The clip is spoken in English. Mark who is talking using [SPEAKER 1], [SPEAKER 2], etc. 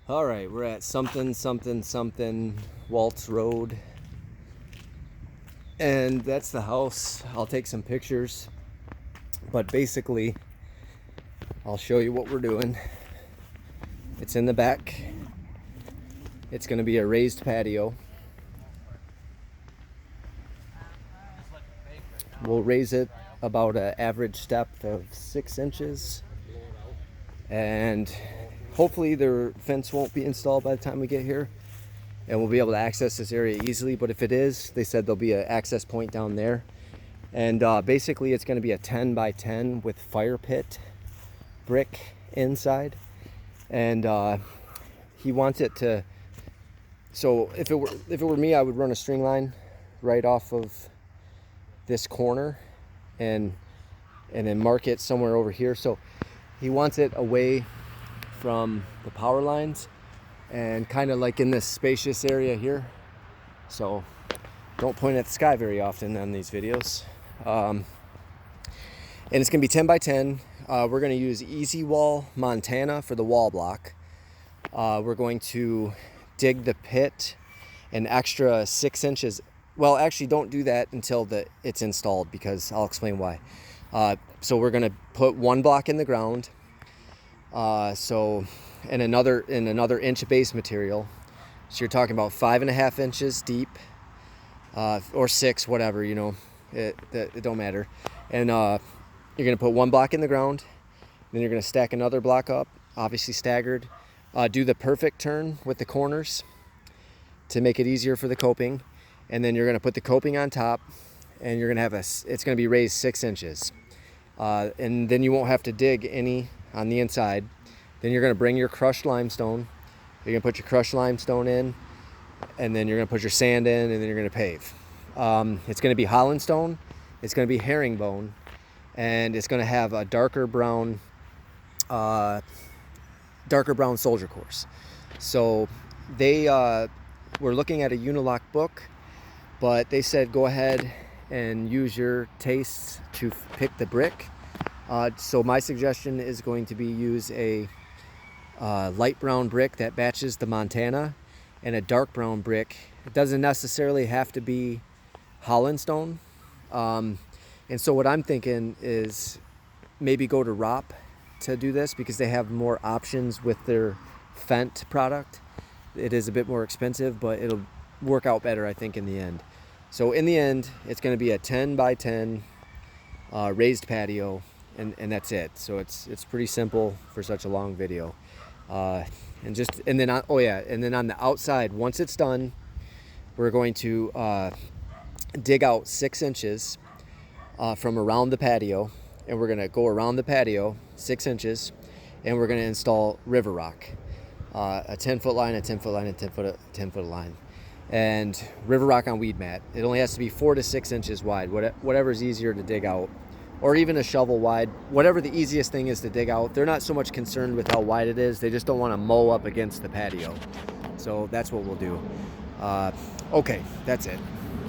[SPEAKER 1] All right, we're at something Waltz Road, and that's the house. I'll take some pictures, but basically I'll show you what we're doing. It's in the back. It's going to be a raised patio. We'll raise it about an average depth of 6 inches, and hopefully their fence won't be installed by the time we get here, and we'll be able to access this area easily. But if it is, they said there'll be an access point down there. And basically it's going to be a 10 by 10 with fire pit brick inside. And he wants it to, so if it were me, I would run a string line right off of this corner and then mark it somewhere over here. So he wants it away from the power lines and kind of like in this spacious area here. So don't point at the sky very often on these videos. And it's gonna be 10 by 10. We're gonna use Easy Wall Montana for the wall block. We're going to dig the pit an extra 6 inches. Well, actually don't do that until it's installed, because I'll explain why. So we're gonna put one block in the ground, and another inch of base material. So you're talking about 5.5 inches deep, or 6, whatever, you know, it don't matter. And you're gonna put one block in the ground, then you're gonna stack another block up, obviously staggered. Do the perfect turn with the corners to make it easier for the coping, and then you're gonna put the coping on top, and you're gonna have it's gonna be raised 6 inches, and then you won't have to dig any on the inside. Then you're gonna bring your crushed limestone. You're gonna put your crushed limestone in, and then you're gonna put your sand in, and then you're gonna pave. It's gonna be Holland stone, it's gonna be herringbone, and it's gonna have a darker brown soldier course. So they were looking at a Unilock book, but they said go ahead and use your tastes to pick the brick. So my suggestion is going to be use a light brown brick that matches the Montana, and a dark brown brick. It doesn't necessarily have to be Holland stone. And so what I'm thinking is maybe go to ROP to do this, because they have more options with their Fent product. It is a bit more expensive, but it'll work out better, I think, in the end. So in the end, it's going to be a 10 by 10 raised patio, and that's it. So it's pretty simple for such a long video. And then on the outside, once it's done, we're going to dig out 6 inches from around the patio, and we're going to go around the patio 6 inches, and we're going to install river rock, a 10-foot line, a 10-foot line, a 10-foot line, and river rock on weed mat. It only has to be 4 to 6 inches wide, whatever's easier to dig out, or even a shovel wide, whatever the easiest thing is to dig out. They're not so much concerned with how wide it is, they just don't want to mow up against the patio. So that's what we'll do. Okay, that's it.